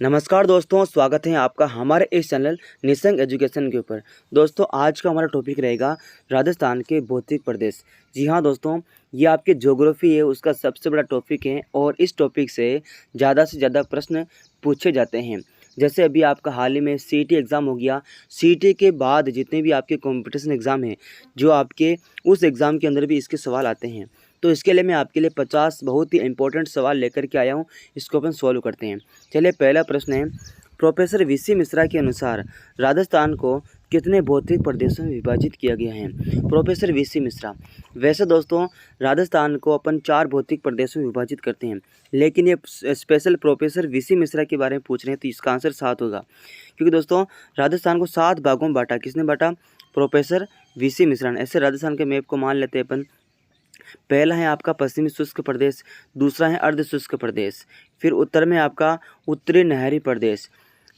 नमस्कार दोस्तों, स्वागत है आपका हमारे इस चैनल निसंग एजुकेशन के ऊपर। दोस्तों आज का हमारा टॉपिक रहेगा राजस्थान के भौतिक प्रदेश। जी हाँ दोस्तों, ये आपके ज्योग्राफी है उसका सबसे बड़ा टॉपिक है और इस टॉपिक से ज़्यादा प्रश्न पूछे जाते हैं। जैसे अभी आपका हाल ही में सीईटी एग्ज़ाम हो गया। सीईटी के बाद जितने भी आपके कॉम्पिटिशन एग्ज़ाम हैं, जो आपके उस एग्ज़ाम के अंदर भी इसके सवाल आते हैं। तो इसके लिए मैं आपके लिए 50 बहुत ही इंपॉर्टेंट सवाल लेकर के आया हूँ। इसको अपन सॉल्व करते हैं। चलिए, पहला प्रश्न है, प्रोफेसर वीसी मिश्रा के अनुसार राजस्थान को कितने भौतिक प्रदेशों में विभाजित किया गया है? Professor VC Mishra. वैसे दोस्तों राजस्थान को अपन 4 भौतिक प्रदेशों में विभाजित करते हैं, लेकिन ये स्पेशल प्रोफेसर वीसी मिश्रा के बारे में पूछ रहे हैं तो इसका आंसर 7 होगा। क्योंकि दोस्तों राजस्थान को 7 भागों में बांटा। किसने बांटा? प्रोफेसर वीसी मिश्रा ने। ऐसे राजस्थान के मैप को मान लेते हैं अपन। पहला है आपका पश्चिमी शुष्क प्रदेश, दूसरा है अर्ध शुष्क प्रदेश, फिर उत्तर में आपका उत्तरी नहरी प्रदेश,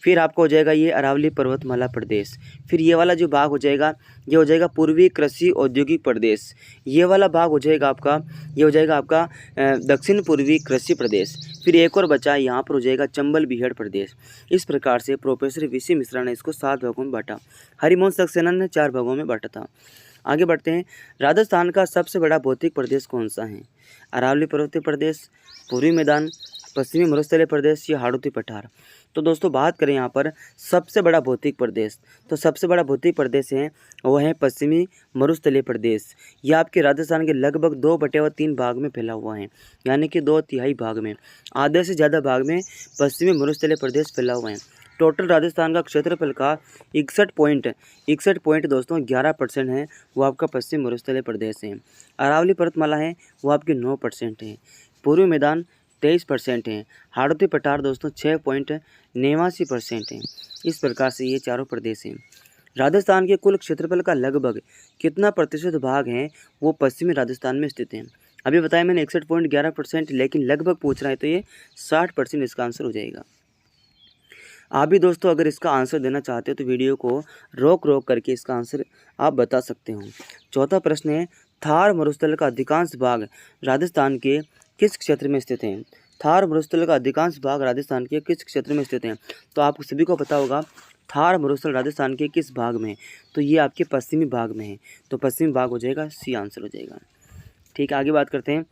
फिर आपका हो जाएगा ये अरावली पर्वतमाला प्रदेश, फिर ये वाला जो भाग हो जाएगा ये हो जाएगा पूर्वी कृषि औद्योगिक प्रदेश, ये वाला भाग हो जाएगा आपका ये हो जाएगा आपका दक्षिण पूर्वी कृषि प्रदेश, फिर एक और बचा यहाँ पर हो जाएगा चंबल बीहड़ प्रदेश। इस प्रकार से प्रोफेसर वीसी मिश्रा ने इसको 7 भागों में बांटा। हरिवंश सक्सेना ने 4 भागों में बांटा था। आगे बढ़ते हैं। राजस्थान का सबसे बड़ा भौतिक प्रदेश कौन सा है? अरावली पर्वतीय प्रदेश, पूर्वी मैदान, पश्चिमी मरुस्थलीय प्रदेश या हाड़ौती पठार। तो दोस्तों बात करें यहाँ पर सबसे बड़ा भौतिक प्रदेश, तो सबसे बड़ा भौतिक प्रदेश है वह है पश्चिमी मरुस्थलीय प्रदेश। यह आपके राजस्थान के लगभग 2/3 भाग में फैला हुआ है, यानी कि 2/3 भाग में, आधे से ज़्यादा भाग में पश्चिमी मरुस्थलीय प्रदेश फैला हुआ है। टोटल राजस्थान का क्षेत्रफल का 61 पॉइंट दोस्तों 11% है, वो आपका पश्चिम मरुस्थलीय प्रदेश है। अरावली पर्वतमाला है वो आपकी 9% है। पूर्वी मैदान 23% है। हाड़ौती पठार दोस्तों 6.89% है। इस प्रकार से ये चारों प्रदेश हैं। राजस्थान के कुल क्षेत्रफल का लगभग कितना प्रतिशत भाग है वो पश्चिमी राजस्थान में स्थित है? अभी बताया मैंने 61.11%, लेकिन लगभग पूछ रहा है तो ये 60% इसका आंसर हो जाएगा। आप भी दोस्तों अगर इसका आंसर देना चाहते हो तो वीडियो को रोक करके इसका आंसर आप बता सकते हो। चौथा प्रश्न है, थार मरुस्थल का अधिकांश भाग राजस्थान के किस क्षेत्र में स्थित है? थार मरुस्थल का अधिकांश भाग राजस्थान के किस क्षेत्र में स्थित है? तो आपको सभी को पता होगा थार मरुस्थल राजस्थान के किस भाग में है? तो ये आपके पश्चिमी भाग में है, तो पश्चिमी भाग हो जाएगा, सी आंसर हो जाएगा। ठीक है, आगे बात करते हैं।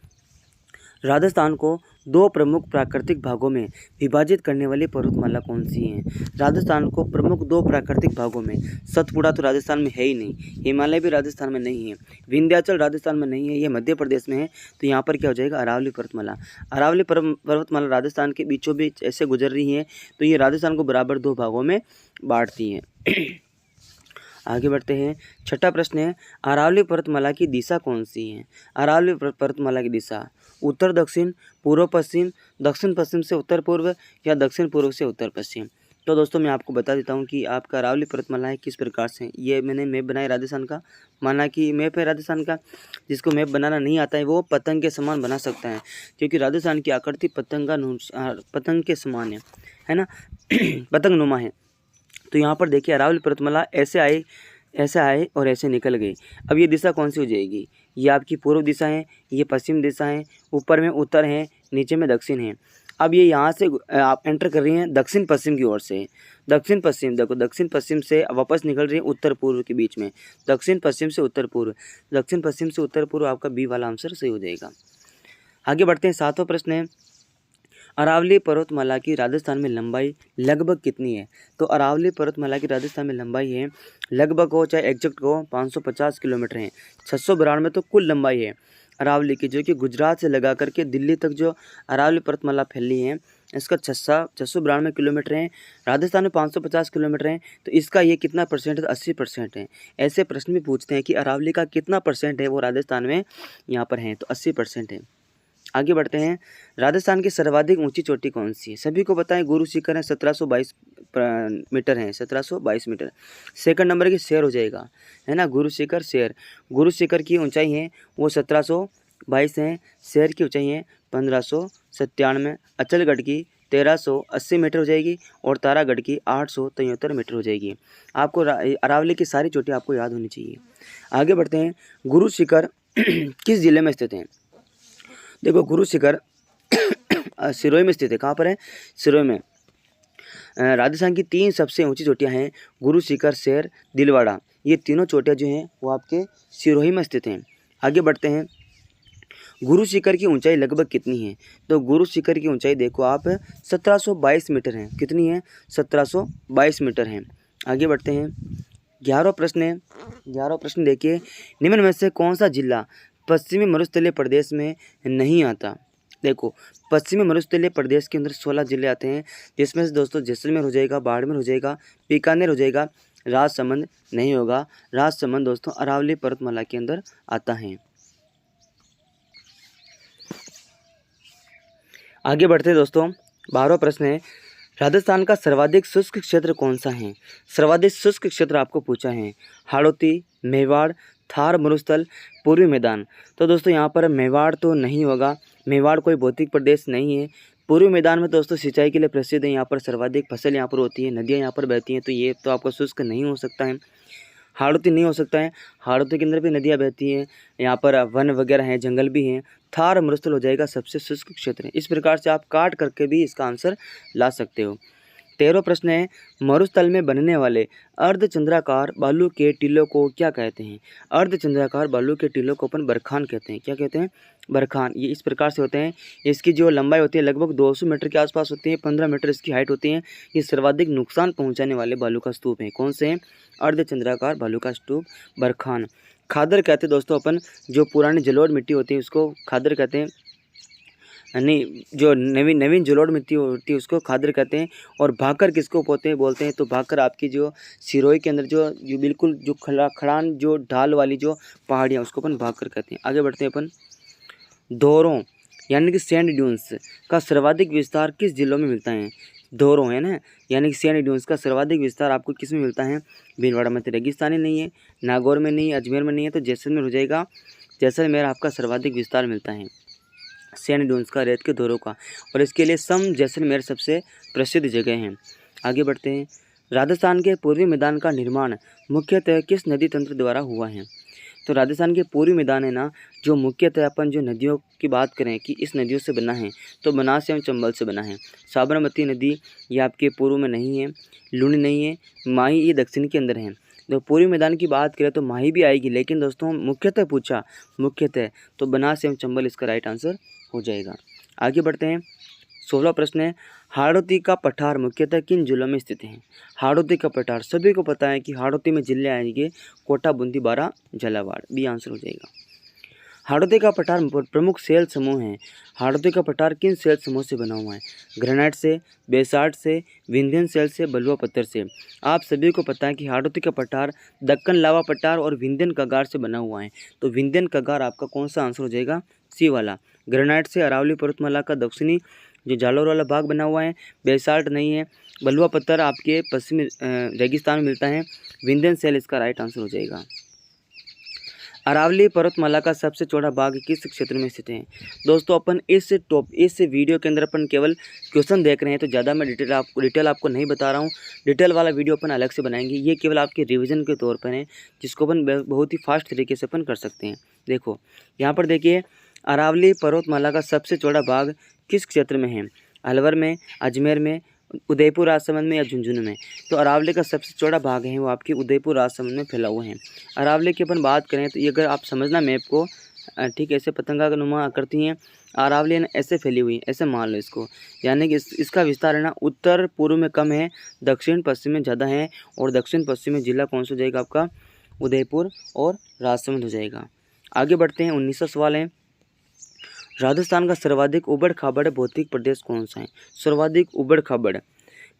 राजस्थान को 2 प्रमुख प्राकृतिक भागों में विभाजित करने वाली पर्वतमाला कौन सी है? राजस्थान को प्रमुख 2 प्राकृतिक भागों में, सतपुड़ा तो राजस्थान में है ही नहीं, हिमालय भी राजस्थान में नहीं है, विंध्याचल राजस्थान में नहीं है, ये मध्य प्रदेश में है। तो यहाँ पर क्या हो जाएगा? अरावली पर्वतमाला। अरावली पर्वतमाला राजस्थान के बीचों बीच ऐसे गुजर रही है, तो ये राजस्थान को बराबर 2 भागों में बांटती हैं। आगे बढ़ते हैं। छठा प्रश्न है, अरावली पर्वतमाला की दिशा कौन सी है? अरावली पर्वतमाला की दिशा उत्तर दक्षिण, पूर्व पश्चिम, दक्षिण पश्चिम से उत्तर पूर्व या दक्षिण पूर्व से उत्तर पश्चिम। तो दोस्तों मैं आपको बता देता हूँ कि आपका अरावली पर्वतमाला किस प्रकार से। ये मैंने मैप बनाया राजस्थान का, माना कि मैप है राजस्थान का। जिसको मैप बनाना नहीं आता है वो पतंग के समान बना सकता है, क्योंकि राजस्थान की आकृति पतंग के समान है ना पतंग नुमा है। तो यहाँ पर देखिए अरावली पर्वतमाला ऐसे आए और ऐसे निकल गई। अब ये दिशा कौन सी हो जाएगी? ये आपकी पूर्व दिशा है, ये पश्चिम दिशा है, ऊपर में उत्तर है, नीचे में दक्षिण है। अब ये यहाँ से आप एंटर कर रही हैं दक्षिण पश्चिम की ओर से। दक्षिण पश्चिम देखो, दक्षिण पश्चिम से वापस निकल रही है उत्तर पूर्व के बीच में। दक्षिण पश्चिम से उत्तर पूर्व, दक्षिण पश्चिम से उत्तर पूर्व, आपका बी वाला आंसर सही हो जाएगा। आगे बढ़ते हैं। 7वां प्रश्न है, अरावली पर्वतमाला की राजस्थान में लंबाई लगभग कितनी है? तो अरावली पर्वतमाला की राजस्थान में लंबाई है लगभग हो चाहे एग्जैक्ट हो 550 किलोमीटर है। 692 तो कुल लंबाई है अरावली की, जो कि गुजरात से लगा करके दिल्ली तक जो अरावली पर्वतमाला फैली है, इसका 692 किलोमीटर है। राजस्थान में 550 किलोमीटर है, तो इसका ये कितना परसेंट है? तो 80% है। ऐसे प्रश्न भी पूछते हैं कि अरावली का कितना परसेंट है वो राजस्थान में यहाँ पर है, तो 80% है। आगे बढ़ते हैं। राजस्थान की सर्वाधिक ऊंची चोटी कौन सी है? सभी को पता है गुरु शिखर है, 1722 मीटर है, 1722 मीटर। सेकंड नंबर की शेर हो जाएगा, है ना, गुरु शिखर शेर। गुरु शिखर की ऊंचाई है वो 1722 है, शेर की ऊंचाई है 1597, अचलगढ़ की 1380 मीटर हो जाएगी और तारागढ़ की 873 मीटर हो जाएगी। आपको अरावली की सारी चोटी आपको याद होनी चाहिए। आगे बढ़ते हैं। गुरु शिखर किस जिले में स्थित है? देखो गुरु शिखर सिरोही में स्थित है। कहाँ पर है? सिरोही में। राजस्थान की 3 सबसे ऊंची चोटियां हैं गुरु शिखर, शेर, दिलवाड़ा। ये तीनों चोटियां जो हैं वो आपके सिरोही में स्थित हैं। आगे बढ़ते हैं, गुरु शिखर की ऊंचाई लगभग कितनी है? तो गुरु शिखर की ऊंचाई देखो आप 1722 मीटर है। कितनी है? 1722 मीटर है। आगे बढ़ते हैं, 11वां प्रश्न है। 11वां प्रश्न देखिए, निम्न में से कौन सा जिला पश्चिमी मरुस्थलीय प्रदेश में नहीं आता? देखो, पश्चिमी मरुस्थलीय प्रदेश के अंदर 16 जिले आते हैं, जिसमें से दोस्तों जैसलमेर हो जाएगा, बाड़मेर हो जाएगा, बीकानेर हो जाएगा, राजसमंद नहीं होगा। राजसमंद दोस्तों अरावली पर्वतमाला के अंदर आता है। आगे बढ़ते हैं दोस्तों, 12वां प्रश्न है, राजस्थान का सर्वाधिक शुष्क क्षेत्र कौन सा है? सर्वाधिक शुष्क क्षेत्र आपको पूछा है, हाड़ौती, मेवाड़, थार मरुस्थल, पूर्वी मैदान। तो दोस्तों यहाँ पर मेवाड़ तो नहीं होगा, मेवाड़ कोई भौतिक प्रदेश नहीं है। पूर्वी मैदान में दोस्तों सिंचाई के लिए प्रसिद्ध है, यहाँ पर सर्वाधिक फसल यहाँ पर होती है, नदियाँ यहाँ पर बहती हैं, तो ये तो आपका शुष्क नहीं हो सकता है। हाड़ौती नहीं हो सकता है, हाड़ौती के अंदर भी नदियाँ बहती हैं, यहाँ पर वन वगैरह हैं, जंगल भी हैं। थार मरुस्थल हो जाएगा सबसे शुष्क क्षेत्र। इस प्रकार से आप काट करके भी इसका आंसर ला सकते हो। 13वां प्रश्न है, मरुस्थल में बनने वाले अर्धचंद्राकार बालू के टीलों को क्या कहते हैं? अर्धचंद्राकार बालू के टीलों को अपन बरखान कहते हैं। क्या कहते हैं? बरखान। ये इस प्रकार से होते हैं, इसकी जो लंबाई होती है लगभग 200 मीटर के आसपास होती है, 15 मीटर इसकी हाइट होती है। ये सर्वाधिक नुकसान पहुंचाने वाले बालू का स्तूप हैं। कौन से हैं? अर्धचंद्राकार बालू का स्तूप बरखान। खादर कहते हैं दोस्तों अपन, जो पुरानी जलोढ़ मिट्टी होती है उसको खादर कहते हैं, नहीं जो नवीन जलोढ़ मिट्टी होती है उसको खादर कहते हैं। और भाकर किसको बोलते हैं? तो भाकर आपकी जो सिरोही के अंदर जो बिल्कुल जो खड़ान जो ढाल वाली जो पहाड़ियाँ उसको अपन भाकर कहते हैं। आगे बढ़ते हैं अपन, धोरों यानी कि सैंड ड्यून्स का सर्वाधिक विस्तार किस जिलों में मिलता है? धोरों है ना, यानी कि सैंड ड्यून्स का सर्वाधिक विस्तार आपको किस में मिलता है? भीलवाड़ा में। तो रेगिस्तानी नहीं है, नागौर में नहीं है, अजमेर में नहीं है, तो जैसलमेर हो जाएगा। जैसलमेर आपका सर्वाधिक विस्तार मिलता है सैंड ड्यून्स का, रेत के धोरों का, और इसके लिए सम जैसलमेर सबसे प्रसिद्ध जगह हैं। आगे बढ़ते हैं, राजस्थान के पूर्वी मैदान का निर्माण मुख्यतः किस नदी तंत्र द्वारा हुआ है? तो राजस्थान के पूर्वी मैदान है ना, जो मुख्यतः अपन जो नदियों की बात करें कि इस नदियों से बना है, तो बनास एवं चंबल से बना है। साबरमती नदी ये आपके पूर्व में नहीं है, लुनी नहीं है, माही ये दक्षिण के अंदर है। तो पूर्वी मैदान की बात करें तो माही भी आएगी, लेकिन दोस्तों मुख्यतः पूछा मुख्यतः, तो बनास एवं चंबल इसका राइट आंसर हो जाएगा। आगे बढ़ते हैं, 16वां प्रश्न है, हाड़ौती का पठार मुख्यतः किन जिलों में स्थित है? हाड़ौती का पठार सभी को पता है कि हाड़ौती में जिले आएंगे कोटा, बूंदी, बारां, झालावाड़। बी आंसर हो जाएगा। हाड़ौती का पठार प्रमुख सेल समूह है। हाड़ौती का पठार किन सेल समूह से बना हुआ है? ग्रेनाइट से, बेसाल्ट से, विंध्यन सेल से, बलुआ पत्थर से। आप सभी को पता है कि हाड़ौती का पठार दक्कन लावा पठार और विंध्यन कगार से बना हुआ है। तो विंध्यन कगार आपका कौन सा आंसर हो जाएगा? सी वाला। ग्रेनाइट से अरावली पर्वतमाला का दक्षिणी जो जालोर वाला भाग बना हुआ है। बेसाल्ट नहीं है, बलुआ पत्थर आपके पश्चिमी रेगिस्तान में मिलता है। विंध्यन सेल इसका राइट आंसर हो जाएगा। अरावली पर्वतमाला का सबसे चौड़ा भाग किस क्षेत्र में स्थित है? दोस्तों अपन इस वीडियो के अंदर अपन केवल क्वेश्चन देख रहे हैं, तो ज़्यादा मैं डिटेल आपको नहीं बता रहा हूँ। डिटेल वाला वीडियो अपन अलग से बनाएंगे। ये केवल आपके रिवीजन के तौर पर है, जिसको अपन बहुत ही फास्ट तरीके से अपन कर सकते हैं। देखो यहाँ पर देखिए, अरावली पर्वतमाला का सबसे चौड़ा भाग किस क्षेत्र में है? अलवर में, अजमेर में, उदयपुर राजसमंद में या झुंझुनू में? तो अरावली का सबसे चौड़ा भाग है वो आपकी उदयपुर राजसमंद में फैला हुआ है। अरावली की अपन बात करें तो ये अगर आप समझना मैप को, ठीक है, ऐसे पतंगा का नुमा करती हैं अरावली ना, ऐसे फैली हुई, ऐसे मान लो इसको। यानी कि इसका विस्तार है ना उत्तर पूर्व में कम है, दक्षिण पश्चिम में ज़्यादा है। और दक्षिण पश्चिमी जिला कौन सा हो जाएगा आपका? उदयपुर और राजसमंद हो जाएगा। आगे बढ़ते हैं, 19वां सवाल है, राजस्थान का सर्वाधिक उबड़ खाबड़ भौतिक प्रदेश कौन सा है? सर्वाधिक उबड़ खाबड़,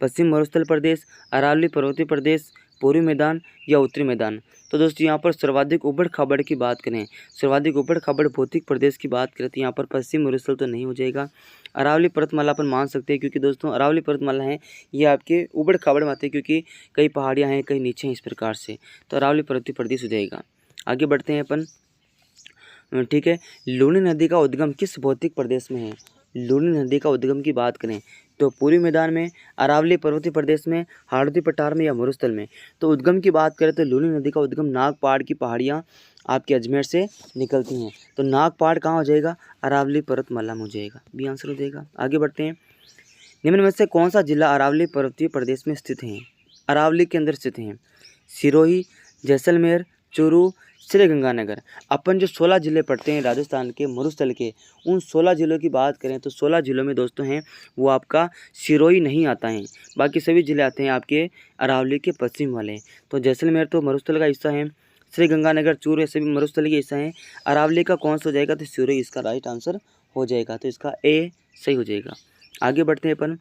पश्चिम मरुस्थल प्रदेश, अरावली पर्वतीय प्रदेश, पूर्वी मैदान या उत्तरी मैदान? तो दोस्तों यहाँ पर सर्वाधिक उबड़ खाबड़ की बात करें, सर्वाधिक उबड़ खाबड़ भौतिक प्रदेश की बात करें तो यहाँ पर पश्चिम मरुस्थल तो नहीं हो जाएगा। अरावली पर्वतमाला पर मान सकते हैं, क्योंकि दोस्तों अरावली पर्वतमाला है ये आपके उबड़ खाबड़ में आते हैं, क्योंकि कई पहाड़ियाँ हैं, कई नीचे हैं, इस प्रकार से। तो अरावली पर्वतीय प्रदेश हो जाएगा। आगे बढ़ते हैं अपन, ठीक है, लूनी नदी का उद्गम किस भौतिक प्रदेश में है? लूनी नदी का उद्गम की बात करें तो पूर्वी मैदान में, अरावली पर्वतीय प्रदेश में, हाड़ौती पठार में या मरुस्थल में? तो उद्गम की बात करें तो लूनी नदी का उद्गम नागपाड़ की पहाड़ियाँ आपके अजमेर से निकलती हैं। तो नागपाड़ कहाँ हो जाएगा? अरावली पर्वतमाला में हो जाएगा। बी आंसर हो जाएगा। आगे बढ़ते हैं, निम्न में से कौन सा जिला अरावली पर्वतीय प्रदेश में स्थित है? अरावली के अंदर स्थित हैं सिरोही, जैसलमेर, चूरू, श्रीगंगानगर। अपन जो 16 ज़िले पढ़ते हैं राजस्थान के मरुस्थल के, उन 16 ज़िलों की बात करें तो 16 ज़िलों में दोस्तों हैं वो आपका सिरोही नहीं आता है, बाकी सभी ज़िले आते हैं आपके अरावली के पश्चिम वाले। तो जैसलमेर तो मरुस्थल का हिस्सा है, श्रीगंगानगर, चूरू ये सभी मरुस्थल के हिस्सा हैं। अरावली का कौन सा हो जाएगा? तो सिरोही इसका राइट आंसर हो जाएगा, तो इसका ए सही हो जाएगा। आगे बढ़ते हैं अपन।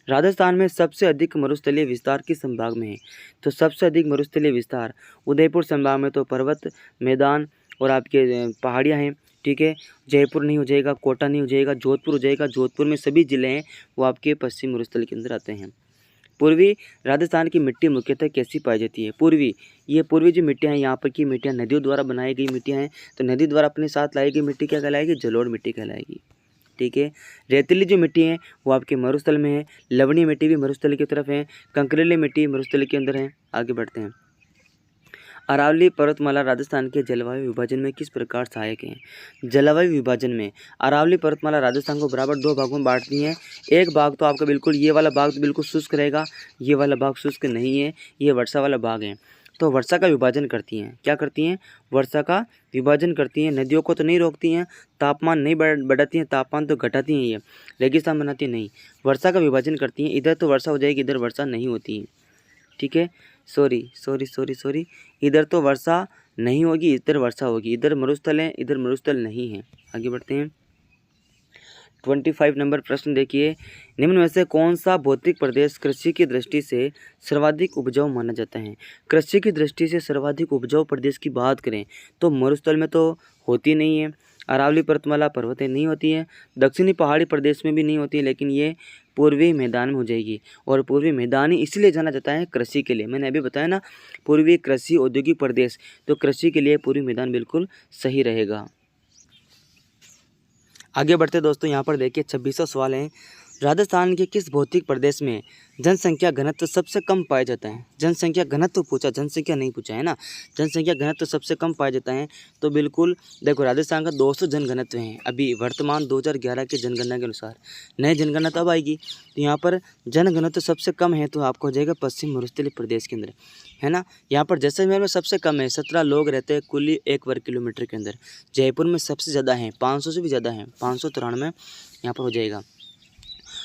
राजस्थान में सबसे अधिक मरुस्थलीय विस्तार किस संभाग में है? तो सबसे अधिक मरुस्थलीय विस्तार उदयपुर संभाग में तो पर्वत, मैदान और आपके पहाड़ियाँ हैं, ठीक है। जयपुर नहीं हो जाएगा, कोटा नहीं हो जाएगा, जोधपुर हो जाएगा। जोधपुर में सभी ज़िले हैं वो आपके पश्चिम मरुस्थल के अंदर आते हैं। पूर्वी राजस्थान की मिट्टी मुख्यतः कैसी पाई जाती है? पूर्वी जो मिट्टियाँ हैं यहाँ पर की मिट्टियाँ नदियों द्वारा बनाई गई मिट्टियाँ हैं, तो नदी द्वारा अपने साथ लाई गई मिट्टी क्या कहलाएगी? जलोढ़ मिट्टी कहलाएगी, ठीक है। रेतीली जो मिट्टी है वो आपके मरुस्थल में है, लवणीय मिट्टी भी मरुस्थल की तरफ है, कंकरीली मिट्टी मरुस्थल के अंदर है। आगे बढ़ते हैं। अरावली पर्वतमाला राजस्थान के जलवायु विभाजन में किस प्रकार सहायक है? जलवायु विभाजन में अरावली पर्वतमाला राजस्थान को बराबर 2 भागों में बांटती है। एक भाग तो आपका बिल्कुल ये वाला भाग तो बिल्कुल शुष्क रहेगा, ये वाला भाग शुष्क नहीं है, ये वर्षा वाला भाग है। तो वर्षा का विभाजन करती हैं, क्या करती हैं? वर्षा का विभाजन करती हैं। नदियों को तो नहीं रोकती हैं, तापमान नहीं बढ़ाती हैं, तापमान तो घटाती हैं, ये रेगिस्तान बनाती नहीं, वर्षा का विभाजन करती हैं। इधर तो वर्षा हो जाएगी, इधर वर्षा नहीं होती है, ठीक है। सॉरी, इधर तो वर्षा नहीं होगी, इधर वर्षा होगी। इधर मरुस्थल है, इधर मरुस्थल नहीं है। आगे बढ़ते हैं। 25 नंबर प्रश्न देखिए। निम्न में से कौन सा भौतिक प्रदेश कृषि की दृष्टि से सर्वाधिक उपजाऊ माना जाता है? कृषि की दृष्टि से सर्वाधिक उपजाऊ प्रदेश की बात करें तो मरुस्थल में तो होती नहीं है, अरावली पर्वतमाला पर्वतें नहीं होती हैं, दक्षिणी पहाड़ी प्रदेश में भी नहीं होती है, लेकिन ये पूर्वी मैदान में हो जाएगी। और पूर्वी मैदान ही इसलिए जाना जाता है कृषि के लिए। मैंने अभी बताया ना, पूर्वी कृषि औद्योगिक प्रदेश, तो कृषि के लिए पूर्वी मैदान बिल्कुल सही रहेगा। आगे बढ़ते दोस्तों, यहाँ पर देखिए 26वां सवाल है। राजस्थान के किस भौतिक प्रदेश में जनसंख्या घनत्व सबसे कम पाया जाता है? जनसंख्या घनत्व पूछा, जनसंख्या नहीं पूछा है ना। जनसंख्या घनत्व सबसे कम पाया जाता है, तो बिल्कुल देखो राजस्थान का 200 जनघनत्व है अभी वर्तमान 2011 के जनगणना के अनुसार। नई जनगणना तब आएगी, तो यहाँ पर जनघनत्व सबसे कम है, तो आपको हो जाएगा पश्चिम मरुस्थलीय प्रदेश के अंदर, है ना। यहाँ पर जैसलमेर में सबसे कम है, 17 लोग रहते हैं कुल 1 वर्ग किलोमीटर के अंदर। जयपुर में सबसे ज़्यादा है, 500 से भी ज़्यादा है, 593 यहाँ पर हो जाएगा।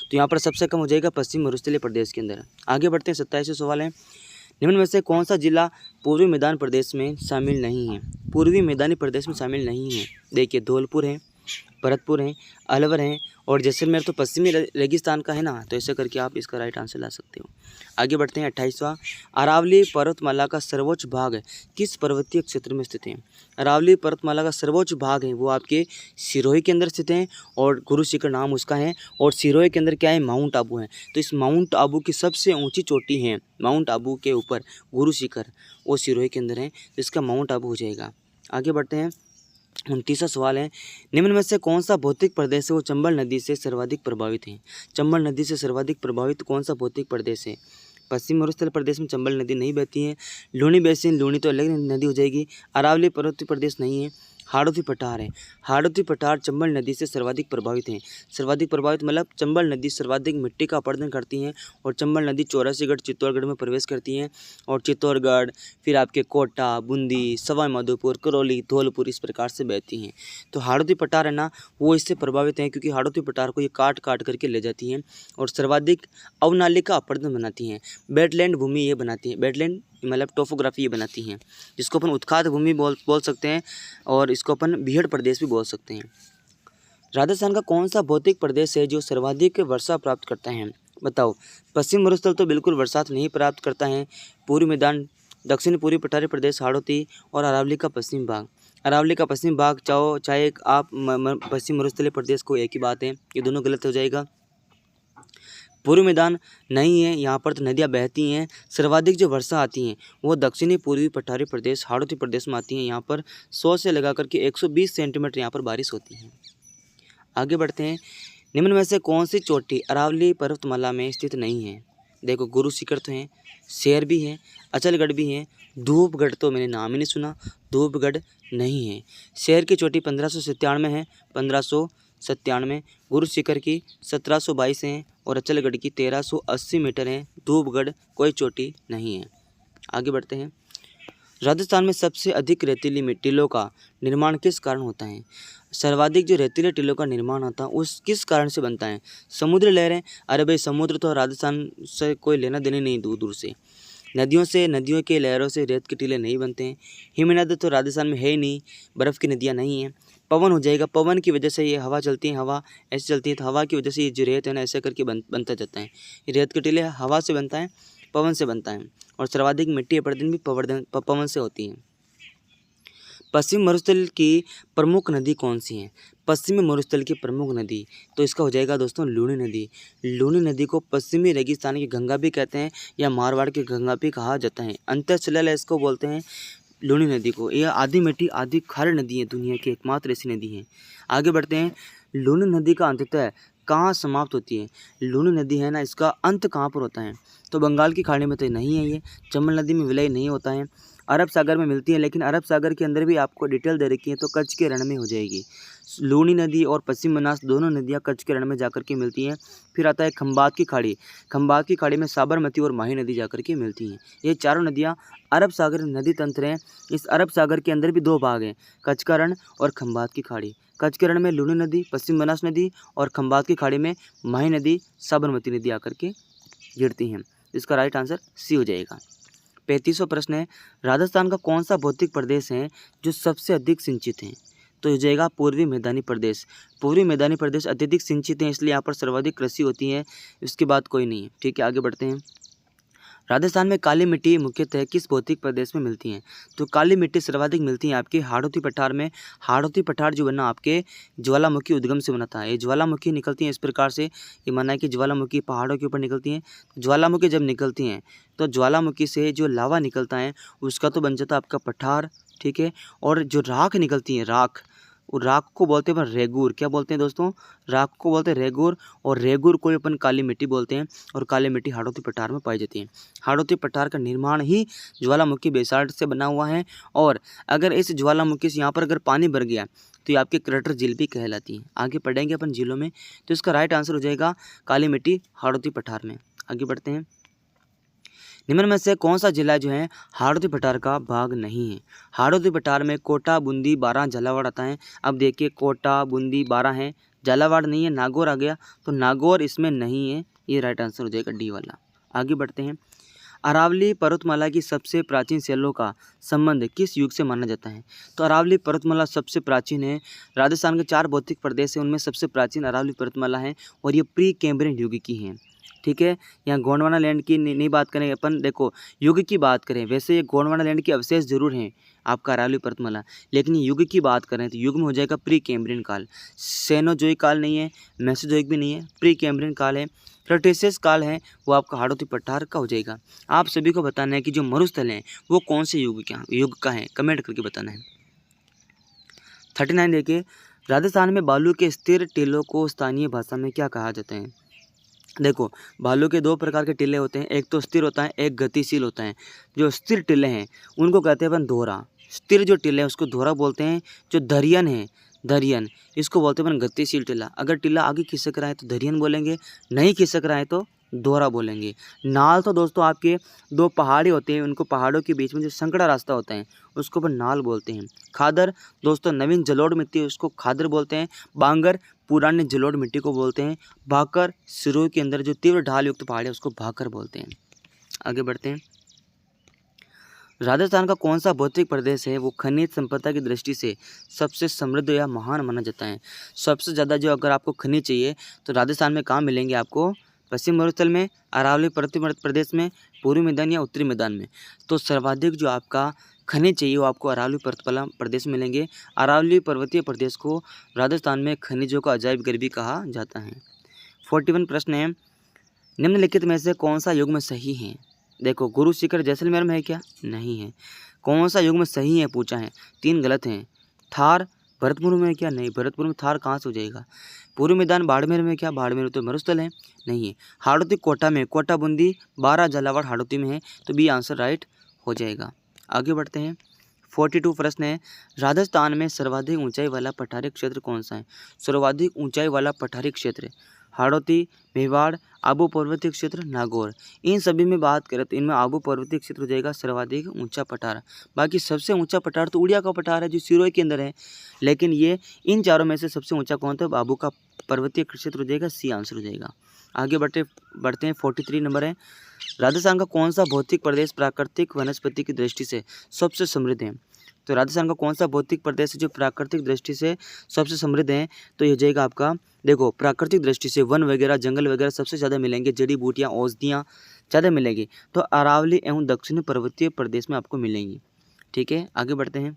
तो यहाँ पर सबसे कम हो जाएगा पश्चिम मरुस्थलीय प्रदेश के अंदर। आगे बढ़ते हैं, 27वां सवाल है। निम्न में से कौन सा जिला पूर्वी मैदान प्रदेश में शामिल नहीं है? पूर्वी मैदानी प्रदेश में शामिल नहीं है। देखिए धौलपुर है, भरतपुर है, अलवर है और जैसलमेर तो पश्चिमी रेगिस्तान का है ना, तो ऐसे करके आप इसका राइट आंसर ला सकते हो। आगे बढ़ते हैं 28वां। अरावली पर्वतमाला का सर्वोच्च भाग किस पर्वतीय क्षेत्र में स्थित है? अरावली पर्वतमाला का सर्वोच्च भाग है वो आपके सिरोही के अंदर स्थित है और गुरु शिखर नाम उसका है। और सिरोही के अंदर क्या है? माउंट आबू है। तो इस माउंट आबू की सबसे ऊँची चोटी है, माउंट आबू के ऊपर गुरु शिखर, वो सिरोही के अंदर है, तो इसका माउंट आबू हो जाएगा। आगे बढ़ते हैं, 29वां सवाल है। निम्न में से कौन सा भौतिक प्रदेश है वो चंबल नदी से सर्वाधिक प्रभावित है? चंबल नदी से सर्वाधिक प्रभावित कौन सा भौतिक प्रदेश है? पश्चिम मरुस्थल प्रदेश में चंबल नदी नहीं बहती है। लूनी बेसिन, लूनी तो अलग नदी हो जाएगी। अरावली पर्वतीय प्रदेश नहीं है। हाड़ौती पठार है, हाड़ौती पठार चंबल नदी से सर्वाधिक प्रभावित हैं। सर्वाधिक प्रभावित मतलब चंबल नदी सर्वाधिक मिट्टी का अपरदन करती हैं और चंबल नदी चौरासीगढ़ चित्तौड़गढ़ में प्रवेश करती हैं और चित्तौड़गढ़ फिर आपके कोटा, बूंदी, सवाई माधोपुर, करौली, धौलपुर इस प्रकार से बहती हैं। तो हाड़ौती पठार है ना, वो इससे प्रभावित हैं क्योंकि हाड़ौती पठार को ये काट काट करके ले जाती हैं और सर्वाधिक अवनाली का अपरदन बनाती हैं। वेटलैंड भूमि ये बनाती है, वेटलैंड मतलब टोपोग्राफी ये बनाती हैं, जिसको अपन उत्खात भूमि बोल सकते हैं और इसको अपन बीहड़ प्रदेश भी बोल सकते हैं। राजस्थान का कौन सा भौतिक प्रदेश है जो सर्वाधिक वर्षा प्राप्त करता है? बताओ। पश्चिम मरुस्थल तो बिल्कुल बरसात नहीं प्राप्त करता है। पूर्वी मैदान, दक्षिण पूर्वी पठारी प्रदेश, हाड़ौती और अरावली का पश्चिम भाग। अरावली का पश्चिम भाग चाहे आप पश्चिम मरुस्थलीय प्रदेश को, एक ही बात है, ये दोनों गलत हो जाएगा। पूर्वी मैदान नहीं है, यहाँ पर तो नदियाँ बहती हैं। सर्वाधिक जो वर्षा आती हैं वो दक्षिणी पूर्वी पठारी प्रदेश, हाड़ौती प्रदेश में आती हैं। यहाँ पर 100 से लगा करके 120 सेंटीमीटर यहाँ पर बारिश होती है। आगे बढ़ते हैं। निम्न में से कौन सी चोटी अरावली पर्वतमाला में स्थित नहीं है? देखो गुरु शिखर तो हैं, शेर भी है, अचलगढ़ भी है, धूपगढ़ तो मैंने नाम ही नहीं सुना, धूपगढ़ नहीं है। शेर की चोटी 1597 है, 1500 97, गुरु शिखर की 1722 हैं और अचलगढ़ की 1380 मीटर हैं। धूपगढ़ कोई चोटी नहीं है। आगे बढ़ते हैं। राजस्थान में सबसे अधिक रेतीली टीलों का निर्माण किस कारण होता है? सर्वाधिक जो रेतीले टीलों का निर्माण होता है उस किस कारण से बनता है? समुद्री लहरें। अरे भाई, समुद्र तो राजस्थान से कोई लेना देना नहीं दूर दूर से। नदियों से, नदियों के लहरों से रेत के टीले नहीं बनते हैं। हिमनद तो राजस्थान में है ही नहीं, बर्फ़ की नदियाँ नहीं हैं। पवन हो जाएगा, पवन की वजह से ये हवा चलती है, हवा ऐसे चलती है तो हवा की वजह से ये जो रेत है ना ऐसे करके बनता जाता है। ये रेत के टीले हवा से बनता है, पवन से बनता है। और सर्वाधिक मिट्टी अपरदन भी पवन से होती है। पश्चिम मरुस्थल की प्रमुख नदी कौन सी है? पश्चिमी मरुस्थल की प्रमुख नदी तो इसका हो जाएगा दोस्तों लूनी नदी। लूनी नदी को पश्चिमी रेगिस्तान की गंगा भी कहते हैं या मारवाड़ की गंगा भी कहा जाता है। अंतरशिलाल इसको बोलते हैं लूनी नदी को। यह आधी मीठी आधी खारी नदी है, दुनिया की एकमात्र ऐसी नदी है। आगे बढ़ते हैं। लूनी नदी का अंततः कहाँ समाप्त होती है? लूनी नदी है ना, इसका अंत कहाँ पर होता है? तो बंगाल की खाड़ी में तो नहीं है, ये चंबल नदी में विलय नहीं होता है। अरब सागर में मिलती है, लेकिन अरब सागर के अंदर भी आपको डिटेल दे रखी है तो कच्छ के रण में हो जाएगी। लूनी नदी और पश्चिम बनास दोनों नदियाँ कच्छ के रण में जाकर के मिलती हैं। फिर आता है खंबात की खाड़ी। खंबात की खाड़ी में साबरमती और माही नदी जाकर के मिलती हैं। ये चारों नदियाँ अरब सागर नदी तंत्र हैं। इस अरब सागर के अंदर भी दो भाग हैं, कच्छ का रण और खंबात की खाड़ी। कच्छ के रण में लूनी नदी, पश्चिम बनास नदी और खंबात की खाड़ी में माही नदी, साबरमती नदी आकर के गिरती हैं। इसका राइट आंसर सी हो जाएगा। 35वां प्रश्न है, राजस्थान का कौन सा भौतिक प्रदेश है जो सबसे अधिक सिंचित है? तो हो जाएगा पूर्वी मैदानी प्रदेश। पूर्वी मैदानी प्रदेश अत्यधिक सिंचित हैं, इसलिए यहाँ पर सर्वाधिक कृषि होती है। इसके बाद कोई नहीं है। ठीक है, आगे बढ़ते हैं। राजस्थान में काली मिट्टी मुख्यतः किस भौतिक प्रदेश में मिलती है? तो काली मिट्टी सर्वाधिक मिलती है आपके हाड़ौती पठार में। हाड़ौती पठार जो बना आपके ज्वालामुखी उद्गम से बना था। ये ज्वालामुखी निकलती हैं इस प्रकार से, ये माना है कि ज्वालामुखी पहाड़ों के ऊपर निकलती हैं। ज्वालामुखी जब निकलती हैं तो ज्वालामुखी से जो लावा निकलता है उसका तो बन जाता है आपका पठार। ठीक है, और जो राख निकलती है, राख, राख को बोलते हैं रेगूर। क्या बोलते हैं दोस्तों? राख को बोलते हैं रेगूर, और रेगूर को अपन काली मिट्टी बोलते हैं। और काली मिट्टी हाड़ौती पठार में पाई जाती है। हाड़ौती पठार का निर्माण ही ज्वालामुखी बेसाल्ट से बना हुआ है। और अगर इस ज्वालामुखी से यहाँ पर अगर पानी भर गया तो ये आपकी क्रटर झील भी कहलाती है। आगे पढ़ेंगे अपन झीलों में, तो इसका राइट आंसर हो जाएगा काली मिट्टी हाड़ौती पठार में। आगे बढ़ते हैं। निम्न में से कौन सा जिला जो है हाड़ौती पठार का भाग नहीं है? हाड़ौती पठार में कोटा, बूंदी, बारां, झालावाड़ आता है। अब देखिए, कोटा, बूंदी, बारां है, झालावाड़ नहीं है, नागौर आ गया, तो नागौर इसमें नहीं है। ये राइट आंसर हो जाएगा डी वाला। आगे बढ़ते हैं। अरावली पर्वतमाला की सबसे प्राचीन शैलों का संबंध किस युग से माना जाता है? तो अरावली पर्वतमाला सबसे प्राचीन है। राजस्थान के 4 भौतिक प्रदेश हैं, उनमें सबसे प्राचीन अरावली पर्वतमाला है और ये प्री कैम्ब्रियन युग की है। ठीक है, यहाँ गोंडवाना लैंड की नहीं बात करें अपन, देखो युग की बात करें, वैसे ये गोंडवाना लैंड के अवशेष जरूर हैं आपका अरावली पर्वतमाला, लेकिन युग की बात करें तो युग में हो जाएगा प्री कैम्ब्रियन काल। सेनोजोइक काल नहीं है, मेसोजोइक भी नहीं है, प्री कैम्ब्रियन काल है। क्रेटेशियस काल है वो आपका हाड़ौती पठार का हो जाएगा। आप सभी को बताना है कि जो मरुस्थल हैं वो कौन से युग का है, कमेंट करके बताना है। 39 देखिए, राजस्थान में बालू के स्थिर टीलों को स्थानीय भाषा में क्या कहा जाता है? देखो, भालू के 2 प्रकार के टिल्ले होते हैं, एक तो स्थिर होता है, एक गतिशील होता है। जो स्थिर टिल्ले हैं उनको कहते हैं अपन दोहरा। स्थिर जो टिल्ले हैं उसको दोहरा बोलते हैं। जो धरियन है, धरियन, इसको बोलते हैं अपन गतिशील टिल्ला। अगर टिल्ला आगे खिसक रहा है तो धरियन बोलेंगे, नहीं खिसक रहा है तो दोहरा बोलेंगे। नाल तो दोस्तों आपके 2 पहाड़ी होते हैं, उनको पहाड़ों के बीच में जो संकड़ा रास्ता होता है उसको अपन नाल बोलते हैं। खादर दोस्तों नवीन जलोढ़ मिट्टी है उसको खादर बोलते हैं। बांगर पुराने जलोढ़ मिट्टी को बोलते हैं। भाकर सिरोही के अंदर जो तीव्र ढाल युक्त पहाड़ है उसको भाकर बोलते हैं। आगे बढ़ते हैं। राजस्थान का कौन सा भौतिक प्रदेश है वो खनिज संपदा की दृष्टि से सबसे समृद्ध या महान माना जाता है? सबसे ज़्यादा जो अगर आपको खनिज चाहिए तो राजस्थान में कहाँ मिलेंगे आपको? पश्चिम मरुस्थल में, अरावली पर्वतीय प्रदेश में, पूर्वी मैदान या उत्तरी मैदान में। तो सर्वाधिक जो आपका खनिज चाहिए वो आपको अरावली पर्वतीय प्रदेश में मिलेंगे। अरावली पर्वतीय प्रदेश को राजस्थान में खनिजों का अजायब घर भी कहा जाता है। 41 प्रश्न है, निम्नलिखित में से कौन सा युग में सही है? देखो, गुरु शिखर जैसलमेर में है क्या? नहीं है। कौन सा युग में सही है पूछा है, 3 गलत हैं। थार भरतपुर में है क्या? नहीं, भरतपुर में थार कहाँ से हो जाएगा। पूर्वी मैदान बाड़मेर में क्या? बाड़मेर तो मरुस्थल है, नहीं है। हाड़ौती कोटा में, कोटा बूंदी, 12 झालावाड़ हाड़ौती में है, तो बी आंसर राइट हो जाएगा। आगे बढ़ते हैं। 42 प्रश्न है, राजस्थान में सर्वाधिक ऊंचाई वाला पठारी क्षेत्र कौन सा है? सर्वाधिक ऊंचाई वाला पठारी क्षेत्र हाड़ौती, मेवाड़, आबू पर्वतीय क्षेत्र, नागौर। इन सभी में बात करें तो इनमें आबू पर्वतीय क्षेत्र हो जाएगा सर्वाधिक ऊंचा पठार। बाकी सबसे ऊंचा पठार तो उड़िया का पठार है जो सिरोही के अंदर है, लेकिन ये इन चारों में से सबसे ऊंचा कौन था? आबू का पर्वतीय क्षेत्र हो जाएगा, सी आंसर हो जाएगा। आगे बढ़ते हैं 43 नंबर है, राजस्थान का कौन सा भौतिक प्रदेश प्राकृतिक वनस्पति की दृष्टि से सबसे समृद्ध है? तो राजस्थान का कौन सा भौतिक प्रदेश है जो प्राकृतिक दृष्टि से सबसे समृद्ध है? तो ये हो जाएगा आपका, देखो प्राकृतिक दृष्टि से वन वगैरह जंगल वगैरह सबसे ज़्यादा मिलेंगे, जड़ी बूटियाँ औषधियाँ ज़्यादा मिलेगी, तो अरावली एवं दक्षिणी पर्वतीय प्रदेश में आपको मिलेंगी। ठीक है, आगे बढ़ते हैं।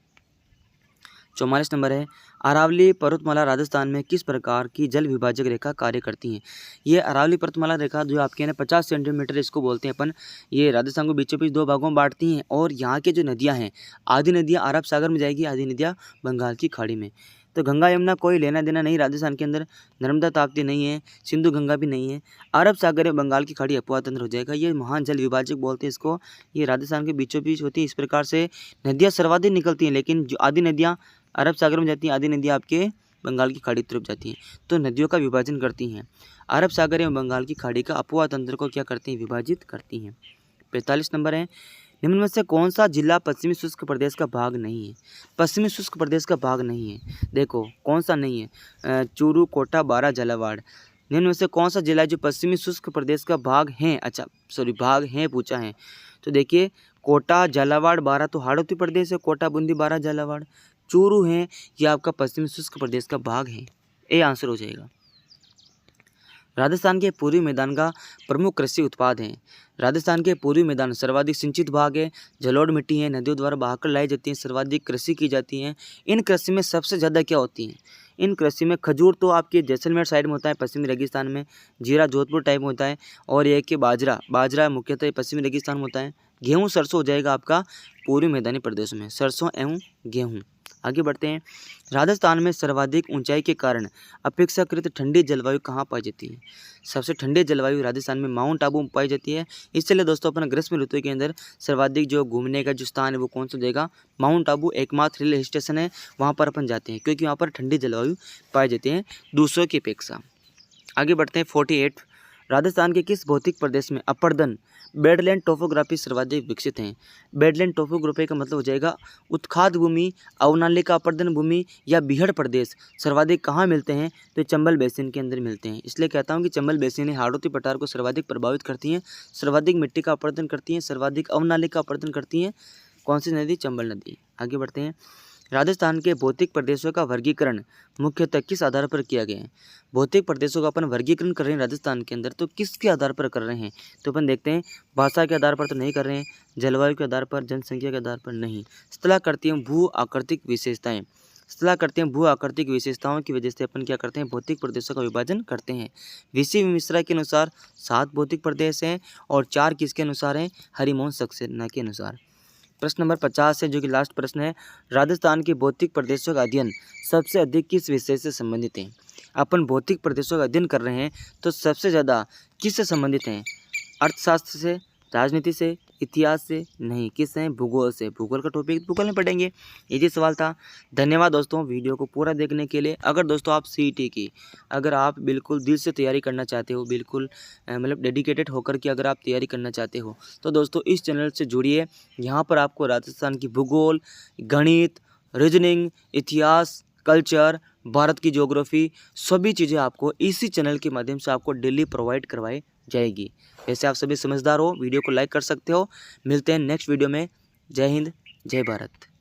44 नंबर है, अरावली पर्वतमाला राजस्थान में किस प्रकार की जल विभाजक रेखा कार्य करती हैं? ये अरावली पर्वतमाला रेखा जो आपके है 50 सेंटीमीटर इसको बोलते हैं अपन, ये राजस्थान को बीचों बीच 2 भागों में बांटती हैं। और यहाँ के जो नदियाँ हैं, आधी नदियाँ अरब सागर में जाएगी, आधी नदियाँ बंगाल की खाड़ी में। तो गंगा यमुना कोई लेना देना नहीं राजस्थान के अंदर, नर्मदा ताप्ती नहीं है, सिंधु गंगा भी नहीं है, अरब सागर में बंगाल की खाड़ी अपवा तंत्र हो जाएगा। ये महान जल विभाजक बोलते हैं इसको, ये राजस्थान के बीचों बीच होती है। इस प्रकार से नदियाँ सर्वाधिक निकलती हैं, लेकिन जो आधी नदियाँ अरब सागर में जाती हैं, आधी नदियाँ आपके बंगाल की खाड़ी तरफ जाती हैं, तो नदियों का विभाजन करती हैं। अरब सागर एवं बंगाल की खाड़ी का अपवा तंत्र को क्या करती हैं? विभाजित करती हैं। 45 नंबर है, निम्न में से कौन सा जिला पश्चिमी शुष्क प्रदेश का भाग नहीं है? पश्चिमी शुष्क प्रदेश का भाग नहीं है, देखो कौन सा नहीं है? चूरू, कोटा, बारां, झालावाड़। निम्न में से कौन सा जिला है जो पश्चिमी शुष्क प्रदेश का भाग है? भाग है पूछा है, तो देखिए कोटा, झालावाड़, बारां तो हाड़ौती प्रदेश है, कोटा, बूंदी, बारां, झालावाड़। चूरू है, यह आपका पश्चिमी शुष्क प्रदेश का भाग है, ए आंसर हो जाएगा। राजस्थान के पूर्वी मैदान का प्रमुख कृषि उत्पाद है। राजस्थान के पूर्वी मैदान सर्वाधिक सिंचित भाग है, जलोढ़ मिट्टी है, नदियों द्वारा बहाकर लाई जाती है, सर्वाधिक कृषि की जाती है। इन कृषि में सबसे ज़्यादा क्या होती है? इन कृषि में खजूर तो आपके जैसलमेर साइड में होता है, पश्चिमी रेगिस्तान में, जीरा जोधपुर टाइप में होता है, और यह कि बाजरा मुख्यतः पश्चिमी रेगिस्तान में होता है। गेहूँ सरसों हो जाएगा आपका पूर्वी मैदानी प्रदेशों में, सरसों एवं गेहूँ। आगे बढ़ते हैं, राजस्थान में सर्वाधिक ऊंचाई के कारण अपेक्षाकृत ठंडी जलवायु कहाँ पाई जाती है? सबसे ठंडी जलवायु राजस्थान में माउंट आबू में पाई जाती है। इसलिए दोस्तों अपन ग्रीष्म ऋतु के अंदर सर्वाधिक जो घूमने का जो स्थान है वो कौन सा देगा? माउंट आबू एकमात्र हिल स्टेशन है, वहाँ पर अपन जाते हैं क्योंकि वहाँ पर ठंडी जलवायु पाई जाती है दूसरों की अपेक्षा। आगे बढ़ते हैं 48, राजस्थान के किस भौतिक प्रदेश में अपर्दन बेडलैंड टोपोग्राफी सर्वाधिक विकसित हैं? बेडलैंड टोपोग्राफी का मतलब हो जाएगा उत्खाद भूमि, अवनालिका अपर्दन भूमि या बीहड़ प्रदेश सर्वाधिक कहाँ मिलते हैं? तो चंबल बेसिन के अंदर मिलते हैं। इसलिए कहता हूँ कि चंबल बेसिन हाड़ौती पठार को सर्वाधिक प्रभावित करती हैं, सर्वाधिक मिट्टी का अपर्दन करती हैं, सर्वाधिक अवनालिका अपर्दन करती हैं। कौन सी नदी? चंबल नदी। आगे बढ़ते हैं, राजस्थान के भौतिक प्रदेशों का वर्गीकरण मुख्यतः किस आधार पर किया गया है? भौतिक प्रदेशों का अपन वर्गीकरण कर रहे हैं राजस्थान के अंदर, तो किसके आधार पर कर रहे हैं? तो अपन देखते हैं, भाषा के आधार पर तो नहीं कर रहे हैं, जलवायु के आधार पर, जनसंख्या के आधार पर नहीं। स्थलाकृतिक भू आकृतिक विशेषताएं, स्थलाकृतिक भू आकृतिक विशेषताओं की वजह से अपन क्या करते हैं? भौतिक प्रदेशों का विभाजन करते हैं। वीसी मिश्रा के अनुसार 7 भौतिक प्रदेश हैं और 4 किसके अनुसार हैं? हरिमोहन सक्सेना के अनुसार। प्रश्न नंबर 50 है जो कि लास्ट प्रश्न है, राजस्थान के भौतिक प्रदेशों का अध्ययन सबसे अधिक किस विषय से संबंधित है? अपन भौतिक प्रदेशों का अध्ययन कर रहे हैं तो सबसे ज़्यादा किससे संबंधित हैं? अर्थशास्त्र से, राजनीति से, इतिहास से? नहीं, किससे हैं? भूगोल से। भूगोल का टॉपिक भूगोल में पढ़ेंगे। ये सवाल था। धन्यवाद दोस्तों वीडियो को पूरा देखने के लिए। अगर दोस्तों आप सीईटी की अगर आप बिल्कुल दिल से तैयारी करना चाहते हो, बिल्कुल मतलब डेडिकेटेड होकर के अगर आप तैयारी करना चाहते हो तो दोस्तों इस चैनल से जुड़िए। यहाँ पर आपको राजस्थान की भूगोल, गणित, रीजनिंग, इतिहास, कल्चर, भारत की ज्योग्राफी सभी चीज़ें आपको इसी चैनल के माध्यम से आपको डेली प्रोवाइड करवाई जाएगी। वैसे आप सभी समझदार हो, वीडियो को लाइक कर सकते हो। मिलते हैं नेक्स्ट वीडियो में। जय हिंद, जय भारत।